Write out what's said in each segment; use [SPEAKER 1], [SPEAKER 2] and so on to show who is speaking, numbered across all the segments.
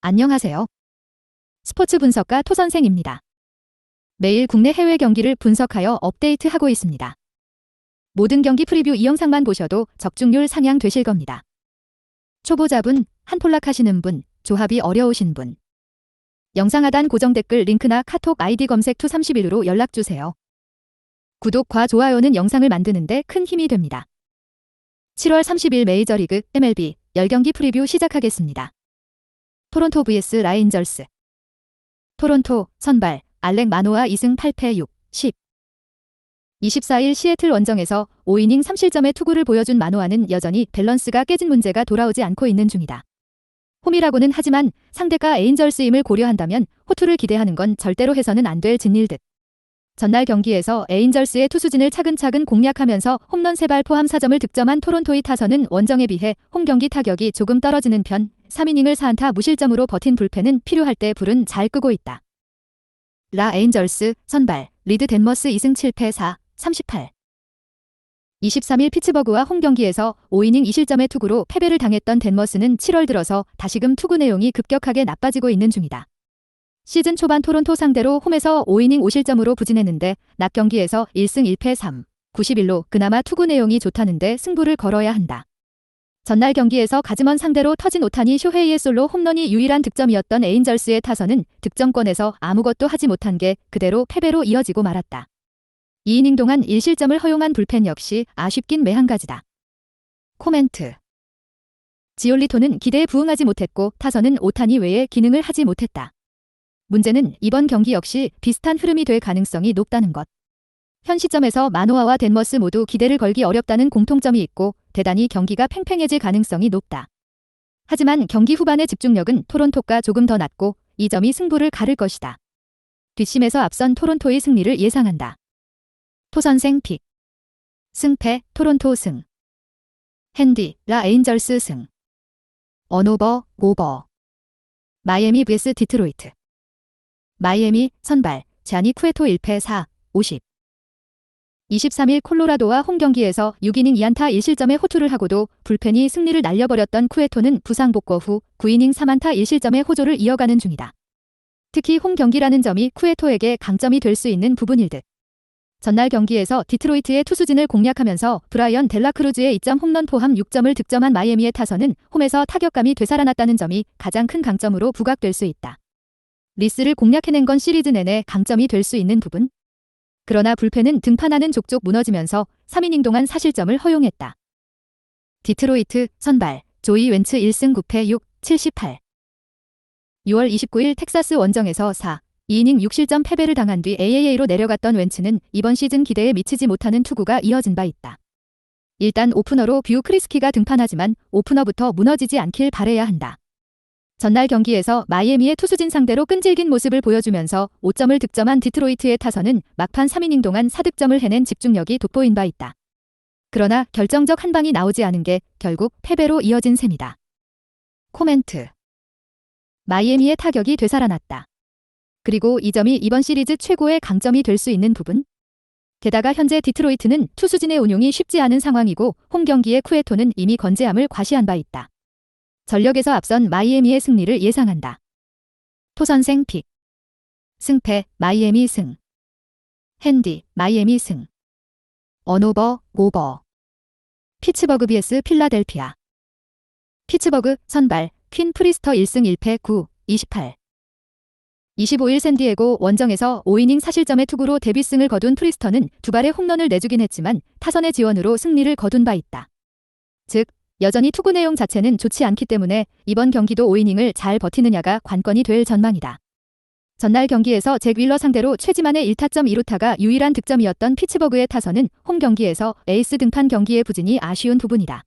[SPEAKER 1] 안녕하세요. 스포츠 분석가 토선생입니다. 매일 국내 해외 경기를 분석하여 업데이트하고 있습니다. 모든 경기 프리뷰 이 영상만 보셔도 적중률 상향되실 겁니다. 초보자분, 한폴락 하시는 분, 조합이 어려우신 분. 영상 하단 고정 댓글 링크나 카톡 아이디 검색 투31으로 연락주세요. 구독과 좋아요는 영상을 만드는데 큰 힘이 됩니다. 7월 30일 메이저리그 MLB 10경기 프리뷰 시작하겠습니다. 토론토 vs 라인저스. 토론토 선발 알렉 마노아 2승 8패 6, 10. 24일 시애틀 원정에서 5이닝 3실점의 투구를 보여준 마노아는 여전히 밸런스가 깨진 문제가 돌아오지 않고 있는 중이다. 홈이라고는 하지만 상대가 에인절스임을 고려한다면 호투를 기대하는 건 절대로 해서는 안 될 진일 듯. 전날 경기에서 에인절스의 투수진을 차근차근 공략하면서 홈런 3발 포함 4점을 득점한 토론토의 타선은 원정에 비해 홈 경기 타격이 조금 떨어지는 편 3이닝을 4안타 무실점으로 버틴 불펜은 필요할 때 불은 잘 끄고 있다. 라 에인절스 선발 리드 덴머스 2승 7패 4, 38. 23일 피츠버그와 홈 경기에서 5이닝 2실점의 투구로 패배를 당했던 덴머스는 7월 들어서 다시금 투구 내용이 급격하게 나빠지고 있는 중이다. 시즌 초반 토론토 상대로 홈에서 5이닝 5실점으로 부진했는데 낮 경기에서 1승 1패 3, 91로 그나마 투구 내용이 좋다는데 승부를 걸어야 한다. 전날 경기에서 가즈먼 상대로 터진 오타니 쇼헤이의 솔로 홈런이 유일한 득점이었던 에인절스의 타선은 득점권에서 아무것도 하지 못한 게 그대로 패배로 이어지고 말았다. 2이닝 동안 1실점을 허용한 불펜 역시 아쉽긴 매한가지다. 코멘트. 지올리토는 기대에 부응하지 못했고 타선은 오타니 외에 기능을 하지 못했다. 문제는 이번 경기 역시 비슷한 흐름이 될 가능성이 높다는 것. 현 시점에서 마노아와 덴머스 모두 기대를 걸기 어렵다는 공통점이 있고 대단히 경기가 팽팽해질 가능성이 높다. 하지만 경기 후반의 집중력은 토론토가 조금 더 낮고 이 점이 승부를 가를 것이다. 뒷심에서 앞선 토론토의 승리를 예상한다. 토선생 픽. 승패 토론토 승. 핸디 라 에인절스 승. 언오버 오버. 마이애미 vs 디트로이트. 마이애미 선발 자니 쿠에토 1패 4, 50. 23일 콜로라도와 홈 경기에서 6이닝 2안타 1실점의 호투를 하고도 불펜이 승리를 날려버렸던 쿠에토는 부상 복구 후 9이닝 3안타 1실점의 호조를 이어가는 중이다. 특히 홈 경기라는 점이 쿠에토에게 강점이 될 수 있는 부분일 듯. 전날 경기에서 디트로이트의 투수진을 공략하면서 브라이언 델라크루즈의 2점 홈런 포함 6점을 득점한 마이애미의 타선은 홈에서 타격감이 되살아났다는 점이 가장 큰 강점으로 부각될 수 있다. 리스를 공략해낸 건 시리즈 내내 강점이 될 수 있는 부분. 그러나 불펜은 등판하는 족족 무너지면서 3이닝 동안 4실점을 허용했다. 디트로이트 선발 조이 웬츠 1승 9패 6, 78. 6월 29일 텍사스 원정에서 4, 2이닝 6실점 패배를 당한 뒤 AAA로 내려갔던 웬츠는 이번 시즌 기대에 미치지 못하는 투구가 이어진 바 있다. 일단 오프너로 뷰 크리스키가 등판하지만 오프너부터 무너지지 않길 바라야 한다. 전날 경기에서 마이애미의 투수진 상대로 끈질긴 모습을 보여주면서 5점을 득점한 디트로이트의 타선은 막판 3이닝 동안 4득점을 해낸 집중력이 돋보인 바 있다. 그러나 결정적 한 방이 나오지 않은 게 결국 패배로 이어진 셈이다. 코멘트. 마이애미의 타격이 되살아났다. 그리고 이 점이 이번 시리즈 최고의 강점이 될 수 있는 부분? 게다가 현재 디트로이트는 투수진의 운용이 쉽지 않은 상황이고 홈 경기의 쿠에토는 이미 건재함을 과시한 바 있다. 전력에서 앞선 마이애미의 승리를 예상한다. 토선생 픽. 승패 마이애미 승. 핸디 마이애미 승. 언오버 오버. 피츠버그 vs 필라델피아. 피츠버그 선발 퀸 프리스터 1승 1패 9, 28. 25일 샌디에고 원정에서 5이닝 4실점의 투구로 데뷔승을 거둔 프리스터는 두 발의 홈런을 내주긴 했지만 타선의 지원으로 승리를 거둔 바 있다. 즉 여전히 투구 내용 자체는 좋지 않기 때문에 이번 경기도 5이닝을 잘 버티느냐가 관건이 될 전망이다. 전날 경기에서 잭 윌러 상대로 최지만의 1타점 2루타가 유일한 득점이었던 피츠버그의 타선은 홈 경기에서 에이스 등판 경기의 부진이 아쉬운 부분이다.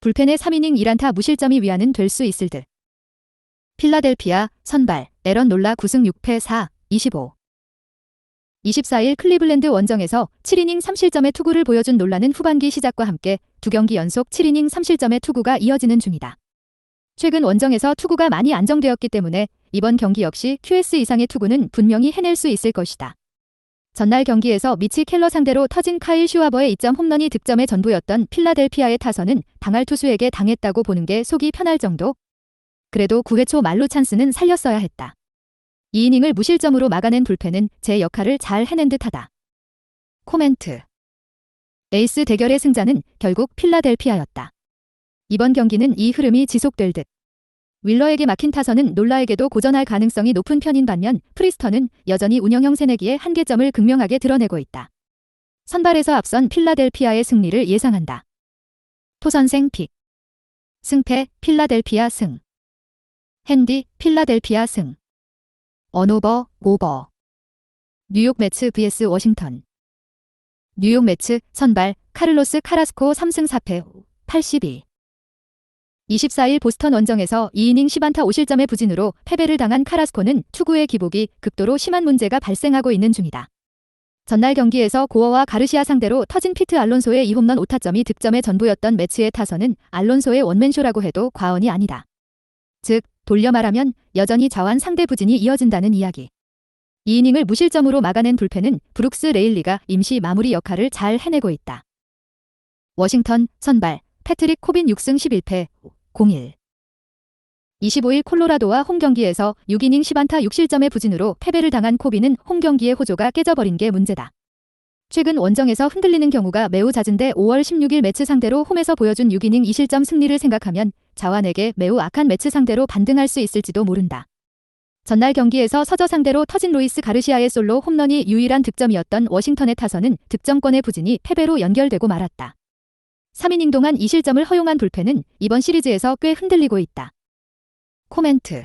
[SPEAKER 1] 불펜의 3이닝 1안타 무실점이 위안은 될 수 있을 듯. 필라델피아 선발 에런 놀라 9승 6패 4, 25. 24일 클리블랜드 원정에서 7이닝 3실점의 투구를 보여준 놀라는 후반기 시작과 함께 두 경기 연속 7이닝 3실점의 투구가 이어지는 중이다. 최근 원정에서 투구가 많이 안정되었기 때문에 이번 경기 역시 QS 이상의 투구는 분명히 해낼 수 있을 것이다. 전날 경기에서 미치 켈러 상대로 터진 카일 슈와버의 2점 홈런이 득점의 전부였던 필라델피아의 타선은 당할 투수에게 당했다고 보는 게 속이 편할 정도? 그래도 9회 초 말루 찬스는 살렸어야 했다. 2이닝을 무실점으로 막아낸 불펜은 제 역할을 잘 해낸 듯하다. 코멘트. 에이스 대결의 승자는 결국 필라델피아였다. 이번 경기는 이 흐름이 지속될 듯. 윌러에게 막힌 타선은 놀라에게도 고전할 가능성이 높은 편인 반면 프리스턴은 여전히 운영형 새내기의 한계점을 극명하게 드러내고 있다. 선발에서 앞선 필라델피아의 승리를 예상한다. 토선생 픽. 승패 필라델피아 승. 핸디 필라델피아 승. 언오버 오버. 뉴욕 매츠 vs 워싱턴. 뉴욕 매츠 선발 카를로스 카라스코 3승 4패 82. 24일 보스턴 원정에서 2이닝 10안타 5실점의 부진으로 패배를 당한 카라스코는 투구의 기복이 극도로 심한 문제가 발생하고 있는 중이다. 전날 경기에서 고어와 가르시아 상대로 터진 피트 알론소의 2홈런 5타점이 득점의 전부였던 매츠의 타선은 알론소의 원맨쇼라고 해도 과언이 아니다. 즉, 돌려 말하면 여전히 좌완 상대 부진이 이어진다는 이야기. 2이닝을 무실점으로 막아낸 불펜은 브룩스 레일리가 임시 마무리 역할을 잘 해내고 있다. 워싱턴 선발 패트릭 코빈 6승 11패 01. 25일 콜로라도와 홈경기에서 6이닝 10안타 6실점의 부진으로 패배를 당한 코빈은 홈경기의 호조가 깨져버린 게 문제다. 최근 원정에서 흔들리는 경우가 매우 잦은데 5월 16일 매츠 상대로 홈에서 보여준 6이닝 2실점 승리를 생각하면 자완에게 매우 악한 매츠 상대로 반등할 수 있을지도 모른다. 전날 경기에서 서저 상대로 터진 루이스 가르시아의 솔로 홈런이 유일한 득점이었던 워싱턴의 타선은 득점권의 부진이 패배로 연결되고 말았다. 3이닝 동안 2실점을 허용한 불펜은 이번 시리즈에서 꽤 흔들리고 있다. 코멘트.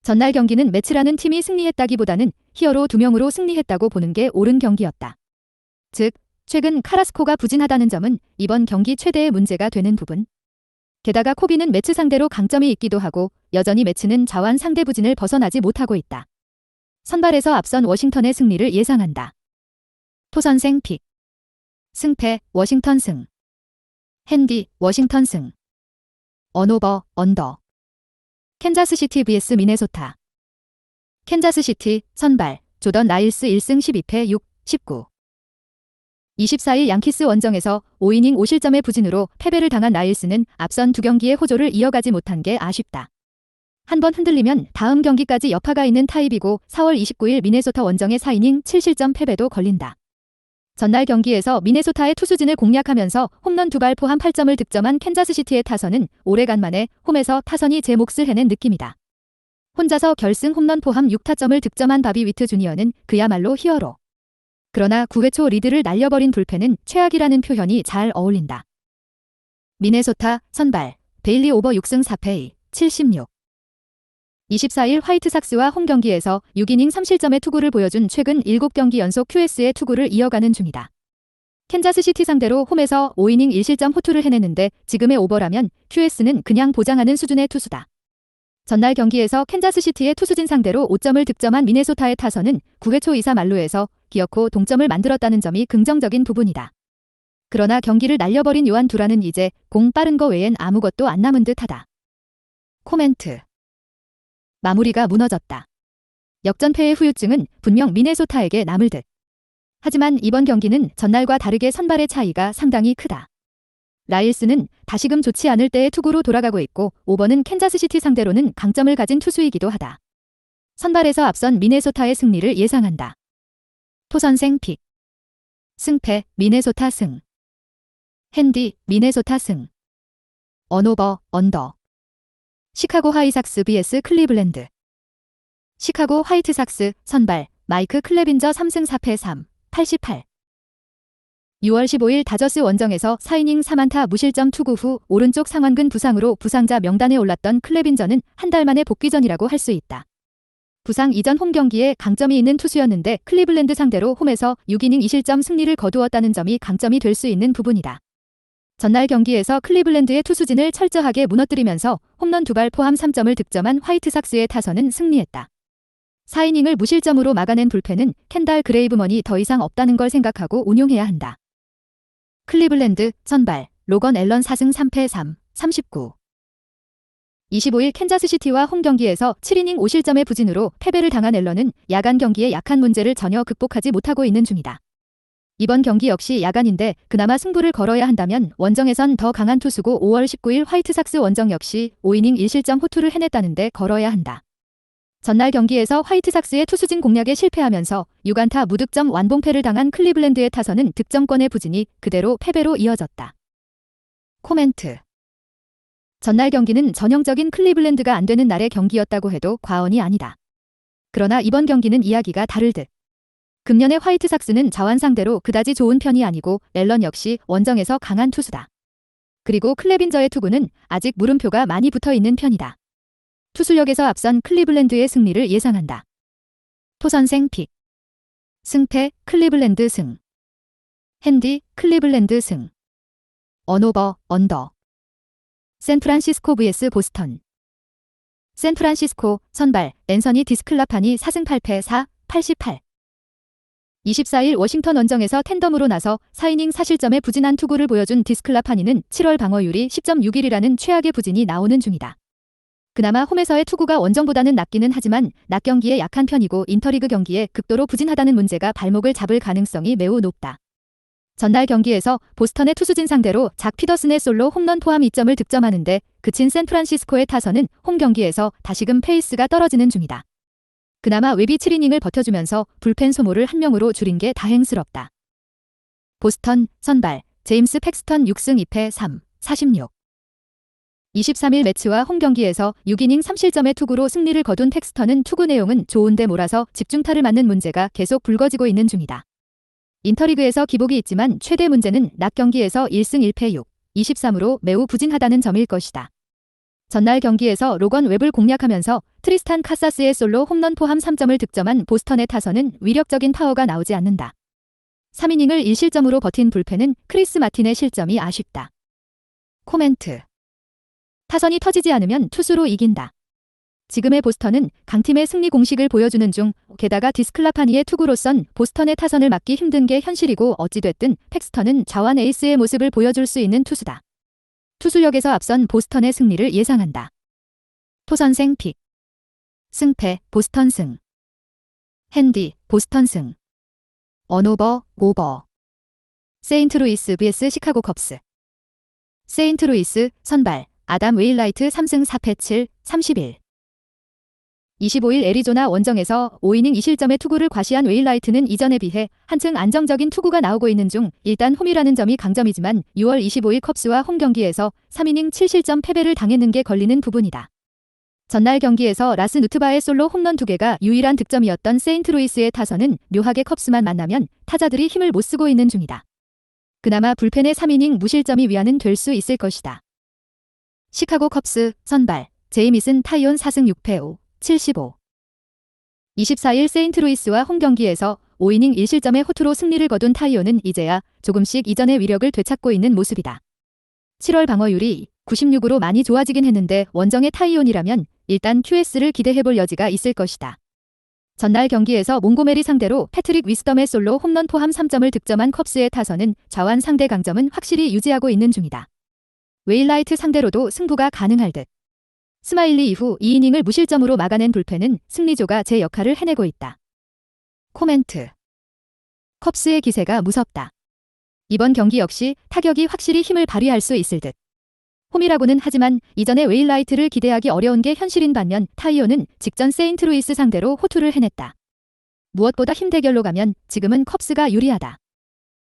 [SPEAKER 1] 전날 경기는 매츠라는 팀이 승리했다기보다는 히어로 2명으로 승리했다고 보는 게 옳은 경기였다. 즉, 최근 카라스코가 부진하다는 점은 이번 경기 최대의 문제가 되는 부분. 게다가 코비는 매츠 상대로 강점이 있기도 하고 여전히 매츠는 좌완 상대 부진을 벗어나지 못하고 있다. 선발에서 앞선 워싱턴의 승리를 예상한다. 토선생 픽. 승패 워싱턴 승. 핸디 워싱턴 승. 언오버 언더. 캔자스시티 vs 미네소타. 캔자스시티 선발 조던 라일스 1승 12패 6, 19. 24일 양키스 원정에서 5이닝 5실점의 부진으로 패배를 당한 라일스는 앞선 두 경기의 호조를 이어가지 못한 게 아쉽다. 한번 흔들리면 다음 경기까지 여파가 있는 타입이고 4월 29일 미네소타 원정의 4이닝 7실점 패배도 걸린다. 전날 경기에서 미네소타의 투수진을 공략하면서 홈런 2발 포함 8점을 득점한 캔자스시티의 타선은 오래간만에 홈에서 타선이 제 몫을 해낸 느낌이다. 혼자서 결승 홈런 포함 6타점을 득점한 바비 위트 주니어는 그야말로 히어로. 그러나 9회 초 리드를 날려버린 불펜은 최악이라는 표현이 잘 어울린다. 미네소타 선발 베일리 오버 6승 4패 76. 24일 화이트삭스와 홈경기에서 6이닝 3실점의 투구를 보여준 최근 7경기 연속 QS의 투구를 이어가는 중이다. 캔자스시티 상대로 홈에서 5이닝 1실점 호투를 해냈는데 지금의 오버라면 QS는 그냥 보장하는 수준의 투수다. 전날 경기에서 캔자스시티의 투수진 상대로 5점을 득점한 미네소타의 타선은 9회 초 2사 만루에서 기어코 동점을 만들었다는 점이 긍정적인 부분이다. 그러나 경기를 날려버린 요한 두라는 이제 공 빠른 거 외엔 아무것도 안 남은 듯하다. 코멘트. 마무리가 무너졌다. 역전패의 후유증은 분명 미네소타에게 남을 듯. 하지만 이번 경기는 전날과 다르게 선발의 차이가 상당히 크다. 라일스는 다시금 좋지 않을 때의 투구로 돌아가고 있고 오버는 캔자스시티 상대로는 강점을 가진 투수이기도 하다. 선발에서 앞선 미네소타의 승리를 예상한다. 토선생 픽. 승패 미네소타 승. 핸디 미네소타 승. 언오버 언더. 시카고 화이삭스 vs 클리블랜드. 시카고 화이트삭스 선발 마이크 클레빈저 3승 4패 3, 88. 6월 15일 다저스 원정에서 4이닝 3안타 무실점 투구 후 오른쪽 상완근 부상으로 부상자 명단에 올랐던 클레빈저는 한 달 만에 복귀전이라고 할 수 있다. 부상 이전 홈 경기에 강점이 있는 투수였는데 클리블랜드 상대로 홈에서 6이닝 2실점 승리를 거두었다는 점이 강점이 될 수 있는 부분이다. 전날 경기에서 클리블랜드의 투수진을 철저하게 무너뜨리면서 홈런 2발 포함 3점을 득점한 화이트삭스의 타선은 승리했다. 4이닝을 무실점으로 막아낸 불펜은 켄달 그레이브먼이 더 이상 없다는 걸 생각하고 운용해야 한다. 클리블랜드 선발 로건 앨런 4승 3패 3, 39. 25일 캔자스시티와 홈경기에서 7이닝 5실점의 부진으로 패배를 당한 앨런은 야간 경기에 약한 문제를 전혀 극복하지 못하고 있는 중이다. 이번 경기 역시 야간인데 그나마 승부를 걸어야 한다면 원정에선 더 강한 투수고 5월 19일 화이트삭스 원정 역시 5이닝 1실점 호투를 해냈다는데 걸어야 한다. 전날 경기에서 화이트삭스의 투수진 공략에 실패하면서 6안타 무득점 완봉패를 당한 클리블랜드의 타선은 득점권의 부진이 그대로 패배로 이어졌다. 코멘트. 전날 경기는 전형적인 클리블랜드가 안 되는 날의 경기였다고 해도 과언이 아니다. 그러나 이번 경기는 이야기가 다를 듯. 금년의 화이트삭스는 자완 상대로 그다지 좋은 편이 아니고 앨런 역시 원정에서 강한 투수다. 그리고 클레빈저의 투구는 아직 물음표가 많이 붙어있는 편이다. 투수력에서 앞선 클리블랜드의 승리를 예상한다. 토선생 픽. 승패 클리블랜드 승. 핸디 클리블랜드 승. 언오버 언더. 샌프란시스코 vs 보스턴. 샌프란시스코 선발 앤서니 디스클라판이 4승 8패 4, 88. 24일 워싱턴 원정에서 텐덤으로 나서 4이닝 4실점의 부진한 투구를 보여준 디스클라파니는 7월 방어율이 10.61이라는 최악의 부진이 나오는 중이다. 그나마 홈에서의 투구가 원정보다는 낫기는 하지만 낮 경기에 약한 편이고 인터리그 경기에 극도로 부진하다는 문제가 발목을 잡을 가능성이 매우 높다. 전날 경기에서 보스턴의 투수진 상대로 작 피더슨의 솔로 홈런 포함 2점을 득점하는데 그친 샌프란시스코의 타선은 홈 경기에서 다시금 페이스가 떨어지는 중이다. 그나마 웹이 7이닝을 버텨주면서 불펜 소모를 1명으로 줄인 게 다행스럽다. 보스턴 선발 제임스 팩스턴 6승 2패 3, 46. 23일 매치와 홈 경기에서 6이닝 3실점의 투구로 승리를 거둔 팩스턴은 투구 내용은 좋은데 몰아서 집중타를 맞는 문제가 계속 불거지고 있는 중이다. 인터리그에서 기복이 있지만 최대 문제는 낮 경기에서 1승 1패 6, 23으로 매우 부진하다는 점일 것이다. 전날 경기에서 로건 웹을 공략하면서 트리스탄 카사스의 솔로 홈런 포함 3점을 득점한 보스턴의 타선은 위력적인 파워가 나오지 않는다. 3이닝을 1실점으로 버틴 불펜은 크리스 마틴의 실점이 아쉽다. 코멘트. 타선이 터지지 않으면 투수로 이긴다. 지금의 보스턴은 강팀의 승리 공식을 보여주는 중 게다가 디스클라파니의 투구로선 보스턴의 타선을 막기 힘든 게 현실이고 어찌됐든 팩스턴은 자완 에이스의 모습을 보여줄 수 있는 투수다. 투수력에서 앞선 보스턴의 승리를 예상한다. 토선생 픽. 승패 보스턴 승. 핸디 보스턴 승. 언오버 오버. 세인트루이스 vs 시카고 컵스. 세인트루이스 선발 아담 웨일라이트 3승 4패 7, 31. 25일 애리조나 원정에서 5이닝 2실점의 투구를 과시한 웨일라이트는 이전에 비해 한층 안정적인 투구가 나오고 있는 중 일단 홈이라는 점이 강점이지만 6월 25일 컵스와 홈 경기에서 3이닝 7실점 패배를 당했는 게 걸리는 부분이다. 전날 경기에서 라스 누트바의 솔로 홈런 2개가 유일한 득점이었던 세인트루이스의 타선은 묘하게 컵스만 만나면 타자들이 힘을 못 쓰고 있는 중이다. 그나마 불펜의 3이닝 무실점이 위안은 될 수 있을 것이다. 시카고 컵스 선발 제이미슨 타이온 4승 6패 5, 75. 24일 세인트루이스와 홈 경기에서 5이닝 1실점의 호투로 승리를 거둔 타이온은 이제야 조금씩 이전의 위력을 되찾고 있는 모습이다. 7월 방어율이 96으로 많이 좋아지긴 했는데 원정의 타이온이라면 일단 QS를 기대해볼 여지가 있을 것이다. 전날 경기에서 몽고메리 상대로 패트릭 위스덤의 솔로 홈런 포함 3점을 득점한 컵스의 타선은 좌완 상대 강점은 확실히 유지하고 있는 중이다. 웨일라이트 상대로도 승부가 가능할 듯. 스마일리 이후 2이닝을 무실점으로 막아낸 불펜은 승리조가 제 역할을 해내고 있다. 코멘트. 컵스의 기세가 무섭다. 이번 경기 역시 타격이 확실히 힘을 발휘할 수 있을 듯. 홈이라고는 하지만 이전에 웨일라이트를 기대하기 어려운 게 현실인 반면 타이오는 직전 세인트루이스 상대로 호투를 해냈다. 무엇보다 힘 대결로 가면 지금은 컵스가 유리하다.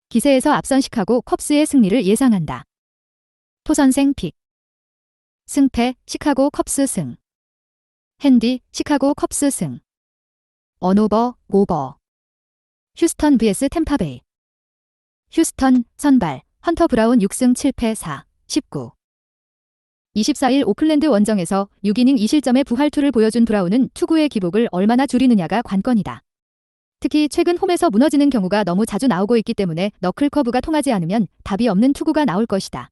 [SPEAKER 1] 기세에서 앞선 시카고 컵스의 승리를 예상한다. 토선생 픽. 승패 시카고 컵스 승. 핸디 시카고 컵스 승. 언오버 오버. 휴스턴 vs 템파베이. 휴스턴 선발 헌터 브라운 6승 7패 4, 19. 24일 오클랜드 원정에서 6이닝 2실점의 부활투를 보여준 브라운은 투구의 기복을 얼마나 줄이느냐가 관건이다. 특히 최근 홈에서 무너지는 경우가 너무 자주 나오고 있기 때문에 너클 커브가 통하지 않으면 답이 없는 투구가 나올 것이다.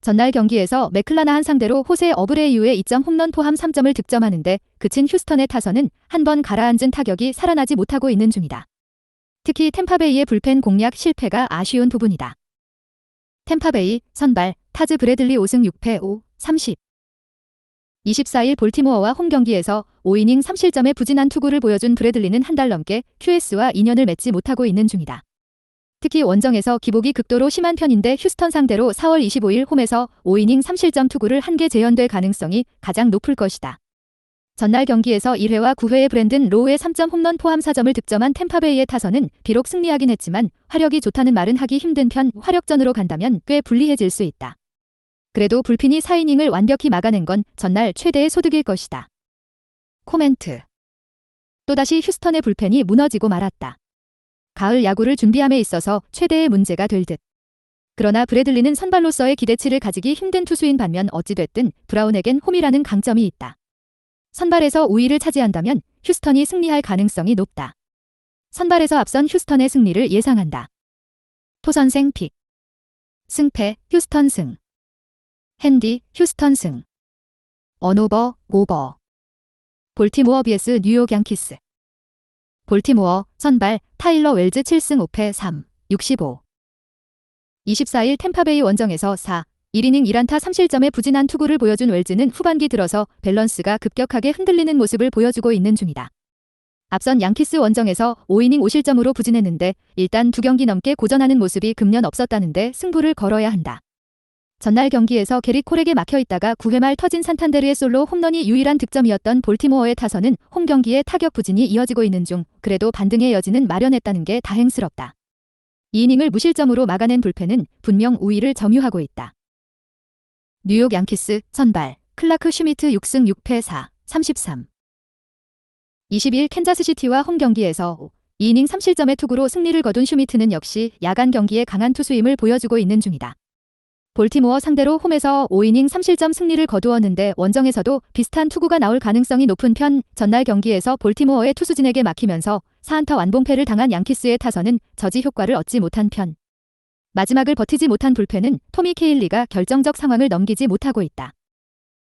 [SPEAKER 1] 전날 경기에서 맥클라나한 상대로 호세 어브레이유의 2점 홈런 포함 3점을 득점하는데 그친 휴스턴의 타선은 한 번 가라앉은 타격이 살아나지 못하고 있는 중이다. 특히 템파베이의 불펜 공략 실패가 아쉬운 부분이다. 템파베이 선발 타즈 브래들리 5승 6패 5, 30. 24일 볼티모어와 홈 경기에서 5이닝 3실점의 부진한 투구를 보여준 브래들리는 한 달 넘게 QS와 인연을 맺지 못하고 있는 중이다. 특히 원정에서 기복이 극도로 심한 편인데 휴스턴 상대로 4월 25일 홈에서 5이닝 3실점 투구를 1개 재현될 가능성이 가장 높을 것이다. 전날 경기에서 1회와 9회에 브랜든 로우의 3점 홈런 포함 4점을 득점한 템파베이의 타선은 비록 승리하긴 했지만 화력이 좋다는 말은 하기 힘든 편 화력전으로 간다면 꽤 불리해질 수 있다. 그래도 불펜이 4이닝을 완벽히 막아낸 건 전날 최대의 소득일 것이다. 코멘트. 또다시 휴스턴의 불펜이 무너지고 말았다. 가을 야구를 준비함에 있어서 최대의 문제가 될 듯. 그러나 브래들리는 선발로서의 기대치를 가지기 힘든 투수인 반면 어찌됐든 브라운에겐 홈이라는 강점이 있다. 선발에서 우위를 차지한다면 휴스턴이 승리할 가능성이 높다. 선발에서 앞선 휴스턴의 승리를 예상한다. 토선생 픽. 승패 휴스턴 승. 핸디 휴스턴 승. 언오버 오버. 볼티모어 vs 뉴욕 양키스. 볼티모어 선발 타일러 웰즈 7승 5패 3, 65. 24일 템파베이 원정에서 4, 1이닝 1안타 3실점의 부진한 투구를 보여준 웰즈는 후반기 들어서 밸런스가 급격하게 흔들리는 모습을 보여주고 있는 중이다. 앞선 양키스 원정에서 5이닝 5실점으로 부진했는데 일단 2경기 넘게 고전하는 모습이 금년 없었다는데 승부를 걸어야 한다. 전날 경기에서 게리 콜에게 막혀있다가 9회 말 터진 산탄데르의 솔로 홈런이 유일한 득점이었던 볼티모어의 타선은 홈 경기에 타격 부진이 이어지고 있는 중 그래도 반등의 여지는 마련했다는 게 다행스럽다. 2이닝을 무실점으로 막아낸 불펜은 분명 우위를 점유하고 있다. 뉴욕 양키스 선발 클라크 슈미트 6승 6패 4, 33. 20일 캔자스시티와 홈 경기에서 2이닝 3실점의 투구로 승리를 거둔 슈미트는 역시 야간 경기에 강한 투수임을 보여주고 있는 중이다. 볼티모어 상대로 홈에서 5이닝 3실점 승리를 거두었는데 원정에서도 비슷한 투구가 나올 가능성이 높은 편 전날 경기에서 볼티모어의 투수진에게 막히면서 4안타 완봉패를 당한 양키스의 타선은 저지 효과를 얻지 못한 편. 마지막을 버티지 못한 불펜은 토미 케일리가 결정적 상황을 넘기지 못하고 있다.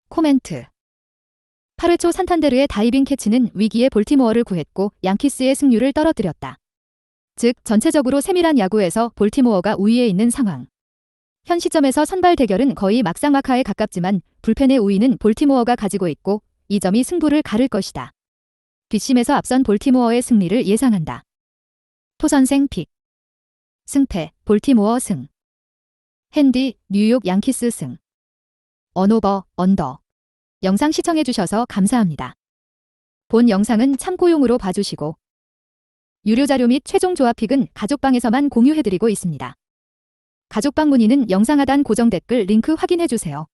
[SPEAKER 1] 코멘트. 8회 초 산탄데르의 다이빙 캐치는 위기의 볼티모어를 구했고 양키스의 승률을 떨어뜨렸다. 즉 전체적으로 세밀한 야구에서 볼티모어가 우위에 있는 상황. 현 시점에서 선발 대결은 거의 막상막하에 가깝지만 불펜의 우위는 볼티모어가 가지고 있고 이 점이 승부를 가를 것이다. 뒷심에서 앞선 볼티모어의 승리를 예상한다. 토선생 픽. 승패 볼티모어 승. 핸디 뉴욕 양키스 승. 언오버 언더. 영상 시청해주셔서 감사합니다. 본 영상은 참고용으로 봐주시고 유료 자료 및 최종 조합 픽은 가족방에서만 공유해드리고 있습니다. 가족방 문의는 영상 하단 고정 댓글 링크 확인해주세요.